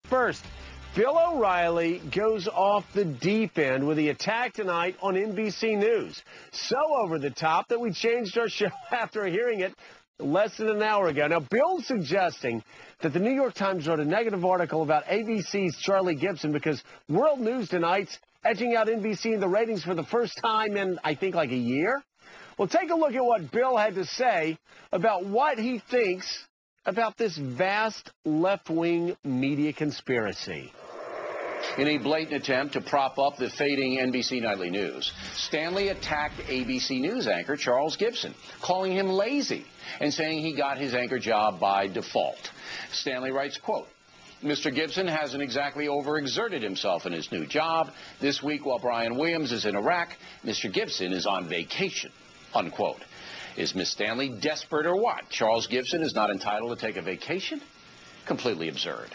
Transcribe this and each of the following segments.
First, Bill O'Reilly goes off the deep end with the attack tonight on NBC News. So over the top that we changed our show after hearing it less than an hour ago. Now, Bill's suggesting that the New York Times wrote a negative article about ABC's Charlie Gibson because World News Tonight's edging out NBC in the ratings for the first time in, I think, like a year. Well, take a look at what Bill had to say about what he thinks about this vast left-wing media conspiracy. In a blatant attempt to prop up the fading NBC Nightly News, Stanley attacked ABC News anchor Charles Gibson, calling him lazy and saying he got his anchor job by default. Stanley writes, quote, Mr. Gibson hasn't exactly overexerted himself in his new job. This week, while Brian Williams is in Iraq, Mr. Gibson is on vacation, unquote. Is Miss Stanley desperate or what? Charles Gibson is not entitled to take a vacation? Completely absurd.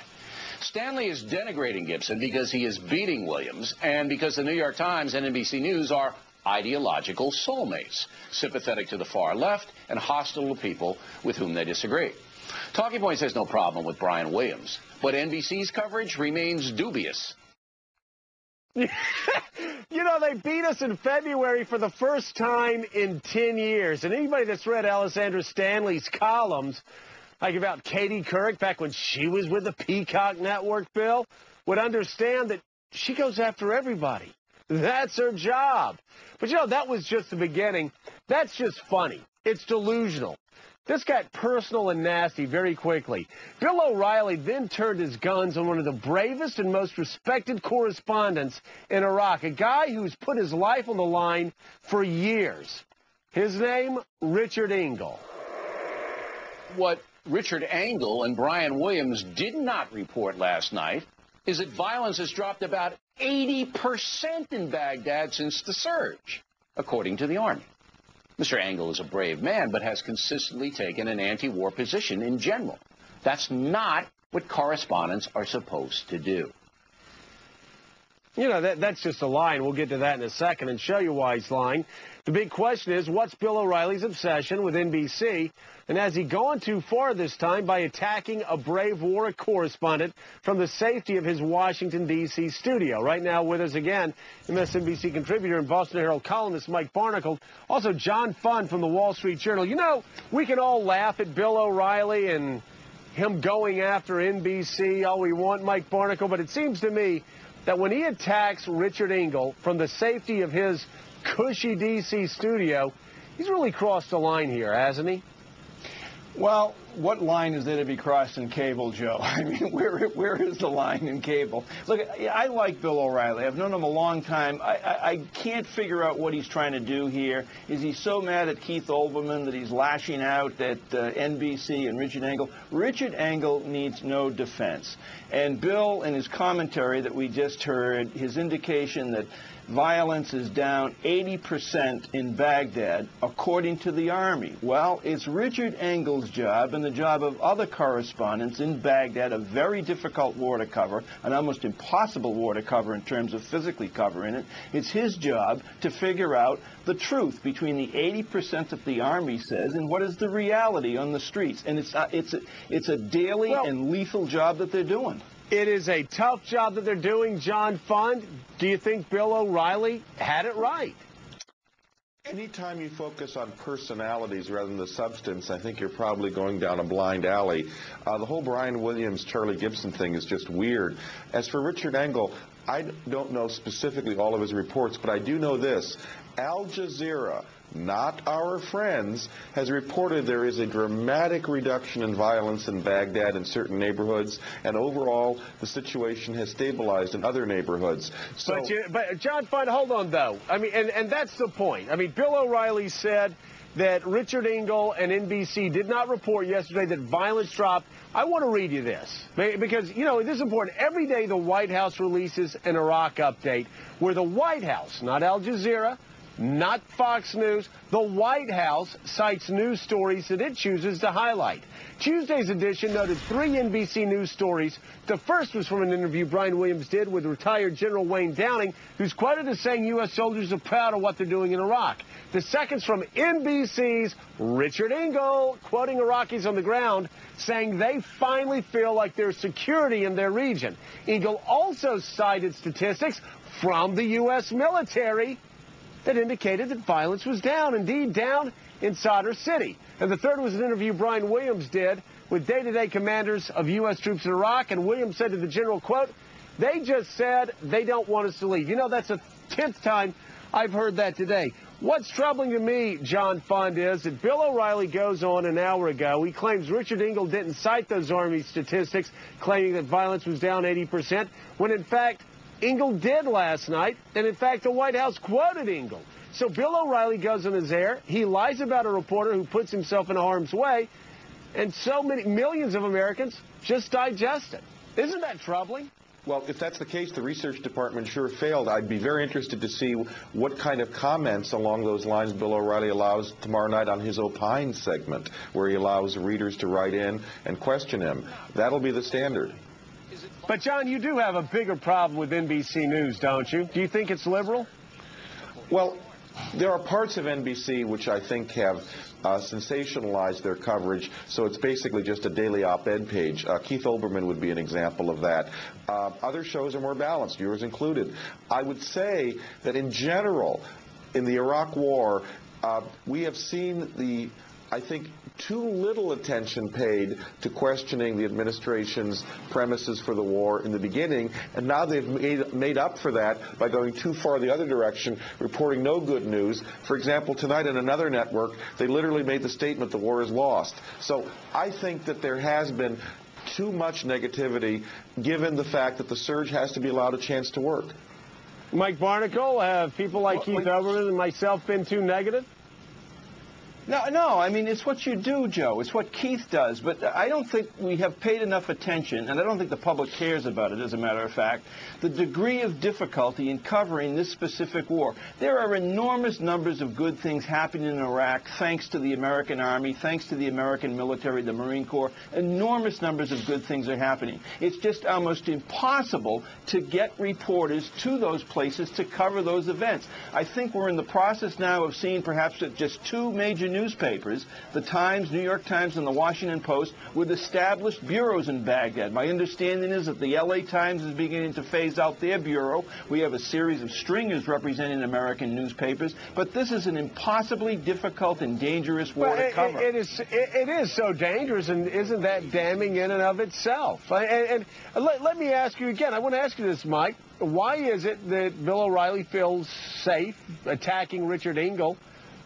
Stanley is denigrating Gibson because he is beating Williams and because the New York Times and NBC News are ideological soulmates, sympathetic to the far left and hostile to people with whom they disagree. Talking Points has no problem with Brian Williams, but NBC's coverage remains dubious. You know, they beat us in February for the first time in 10 years. And anybody that's read Alessandra Stanley's columns, like about Katie Couric back when she was with the Peacock Network, Bill, would understand that she goes after everybody. That's her job. But, you know, that was just the beginning. That's just funny. It's delusional. This got personal and nasty very quickly. Bill O'Reilly then turned his guns on one of the bravest and most respected correspondents in Iraq, a guy who's put his life on the line for years. His name, Richard Engel. What Richard Engel and Brian Williams did not report last night is that violence has dropped about 80% in Baghdad since the surge, according to the Army. Mr. Engel is a brave man, but has consistently taken an anti-war position in general. That's not what correspondents are supposed to do. You know, that's just a lie, and we'll get to that in a second and show you why he's lying. The big question is, what's Bill O'Reilly's obsession with NBC? And has he gone too far this time by attacking a brave war correspondent from the safety of his Washington, D.C. studio? Right now with us again, Msnbc contributor and Boston Herald columnist Mike Barnicle. Also, John Fund from the Wall Street Journal. You know, we can all laugh at Bill O'Reilly and him going after NBC all we want, Mike Barnicle, but it seems to me that when he attacks Richard Engel from the safety of his cushy D.C. studio, he's really crossed the line here, hasn't he? Well, what line is there to be crossed in cable, Joe? I mean, where is the line in cable? Look, I like Bill O'Reilly. I've known him a long time. I can't figure out what he's trying to do here. Is he so mad at Keith Olbermann that he's lashing out at NBC and Richard Engel? Richard Engel needs no defense. And Bill, in his commentary that we just heard, his indication that violence is down 80% in Baghdad, according to the Army. Well, it's Richard Engel's job and the job of other correspondents in Baghdad, a very difficult war to cover, an almost impossible war to cover in terms of physically covering it. It's his job to figure out the truth between the 80% that the Army says and what is the reality on the streets. And it's a daily and lethal job that they're doing. It is a tough job that they're doing, John Fund. Do you think Bill O'Reilly had it right? Anytime you focus on personalities rather than the substance, I think you're probably going down a blind alley. The whole Brian Williams, Charlie Gibson thing is just weird. As for Richard Engel, I don't know specifically all of his reports, but I do know this. Al Jazeera, not our friends, has reported there is a dramatic reduction in violence in Baghdad in certain neighborhoods, and overall the situation has stabilized in other neighborhoods. So, but John Fund, hold on, though. I mean, and that's the point. I mean, Bill O'Reilly said that Richard Engel and NBC did not report yesterday that violence dropped. I want to read you this because, you know, this is important. Every day the White House releases an Iraq update where the White House, not Al Jazeera, not Fox News. The White House cites news stories that it chooses to highlight. Tuesday's edition noted 3 NBC News stories. The first was from an interview Brian Williams did with retired General Wayne Downing, who's quoted as saying U.S. soldiers are proud of what they're doing in Iraq. The second's from NBC's Richard Engel, quoting Iraqis on the ground, saying they finally feel like there's security in their region. Engel also cited statistics from the U.S. military that indicated that violence was down, indeed down in Sadr City. And the third was an interview Brian Williams did with day-to-day commanders of U.S. troops in Iraq, and Williams said to the general, quote, "They just said they don't want us to leave." You know, that's the 10th time I've heard that today. What's troubling to me, John Fund, is that Bill O'Reilly goes on an hour ago. He claims Richard Engel didn't cite those Army statistics, claiming that violence was down 80%, when in fact Engel did last night, and in fact the White House quoted Engel. So Bill O'Reilly goes on his air. He lies about a reporter who puts himself in harm's way, and so many millions of Americans just digest it. Isn't that troubling? Well, if that's the case, the research department sure failed. I'd be very interested to see what kind of comments along those lines Bill O'Reilly allows tomorrow night on his Opine segment, where he allows readers to write in and question him. That'll be the standard. But, John, you do have a bigger problem with NBC News, don't you? Do you think it's liberal? Well, there are parts of NBC which I think have sensationalized their coverage, so it's basically just a daily op-ed page. Keith Olbermann would be an example of that. Other shows are more balanced, yours included. I would say that in general, in the Iraq War, we have seen I think, too little attention paid to questioning the administration's premises for the war in the beginning, and now they've made up for that by going too far the other direction, reporting no good news. For example, tonight on another network, they literally made the statement the war is lost. So I think that there has been too much negativity, given the fact that the surge has to be allowed a chance to work. Mike Barnacle, have people like Keith Olbermann and myself been too negative? No, I mean, it's what you do, Joe. It's what Keith does. But I don't think we have paid enough attention, and I don't think the public cares about it, as a matter of fact, the degree of difficulty in covering this specific war. There are enormous numbers of good things happening in Iraq, thanks to the American Army, thanks to the American military, the Marine Corps. Enormous numbers of good things are happening. It's just almost impossible to get reporters to those places to cover those events. I think we're in the process now of seeing perhaps that just 2 major newspapers, the Times, New York Times, and the Washington Post, with established bureaus in Baghdad. My understanding is that the L.A. Times is beginning to phase out their bureau. We have a series of stringers representing American newspapers, but this is an impossibly difficult and dangerous war to cover. It is so dangerous, and isn't that damning in and of itself? And let me ask you again. I want to ask you this, Mike. Why is it that Bill O'Reilly feels safe attacking Richard Engel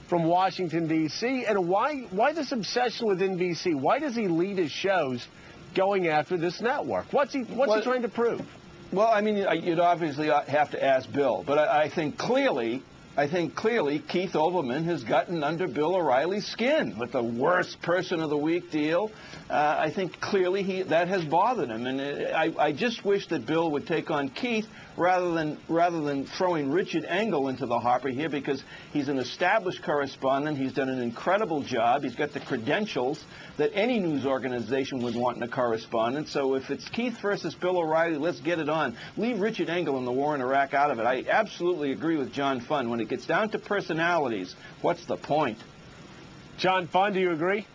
from Washington, D.C., and why this obsession with NBC? Why does he lead his shows going after this network? What's he trying to prove? Well, I mean, you'd obviously have to ask Bill, but I think clearly Keith Olbermann has gotten under Bill O'Reilly's skin with the worst person of the week deal. I think clearly that has bothered him, and I just wish that Bill would take on Keith rather than throwing Richard Engel into the hopper here, because he's an established correspondent. He's done an incredible job. He's got the credentials that any news organization would want in a correspondent. So if it's Keith versus Bill O'Reilly, let's get it on. Leave Richard Engel and the war in Iraq out of it. I absolutely agree with John Fund. When it gets down to personalities, what's the point? John Fund, do you agree?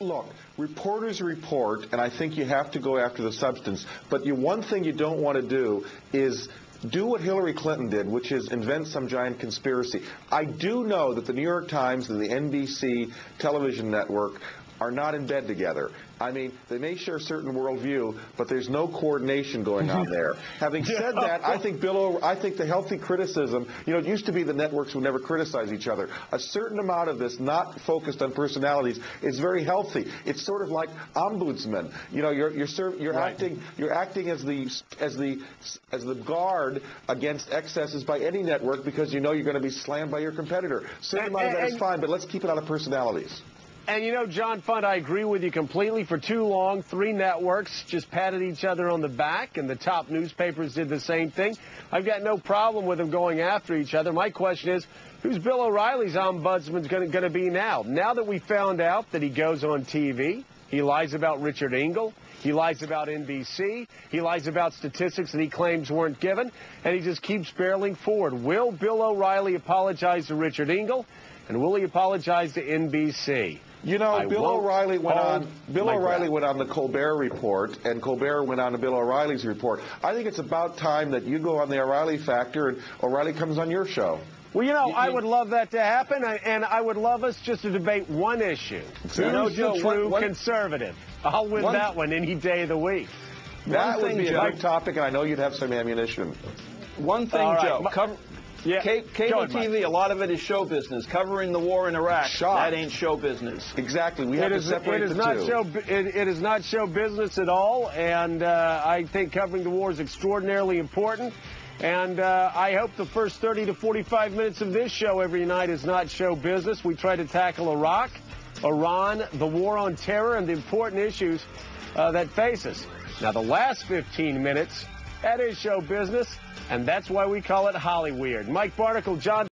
Look, reporters report, and I think you have to go after the substance. But one thing you don't want to do is do what Hillary Clinton did, which is invent some giant conspiracy. I do know that the New York Times and the NBC television network are not in bed together. I mean, they may share a certain worldview, but there's no coordination going on there. Having said that, I think the healthy criticism, it used to be the networks would never criticize each other. A certain amount of this, not focused on personalities, is very healthy. It's sort of like ombudsman. You're acting as the guard against excesses by any network, because you're going to be slammed by your competitor. A certain amount of that is fine, but let's keep it out of personalities. And you know, John Funt, I agree with you completely. For too long, 3 networks just patted each other on the back, and the top newspapers did the same thing. I've got no problem with them going after each other. My question is, who's Bill O'Reilly's ombudsman going to be now? Now that we found out that he goes on TV, he lies about Richard Engel, he lies about NBC, he lies about statistics that he claims weren't given, and he just keeps barreling forward. Will Bill O'Reilly apologize to Richard Engel, and will he apologize to NBC? You know, Bill O'Reilly went on the Colbert Report, and Colbert went on to Bill O'Reilly's report. I think it's about time that you go on the O'Reilly Factor and O'Reilly comes on your show. Well, you know, I would love that to happen, and I would love us just to debate one issue. Exactly. Who's the true conservative? I'll win that one any day of the week. That would be a big topic, and I know you'd have some ammunition. One thing, Joe. Cable TV, a lot of it is show business. Covering the war in Iraq, that ain't show business. Exactly. We have to separate the two. It is not show business at all, and I think covering the war is extraordinarily important. And I hope the first 30 to 45 minutes of this show every night is not show business. We try to tackle Iraq, Iran, the war on terror, and the important issues that face us. Now, the last 15 minutes, that is show business, and that's why we call it Hollyweird. Mike Barnacle, John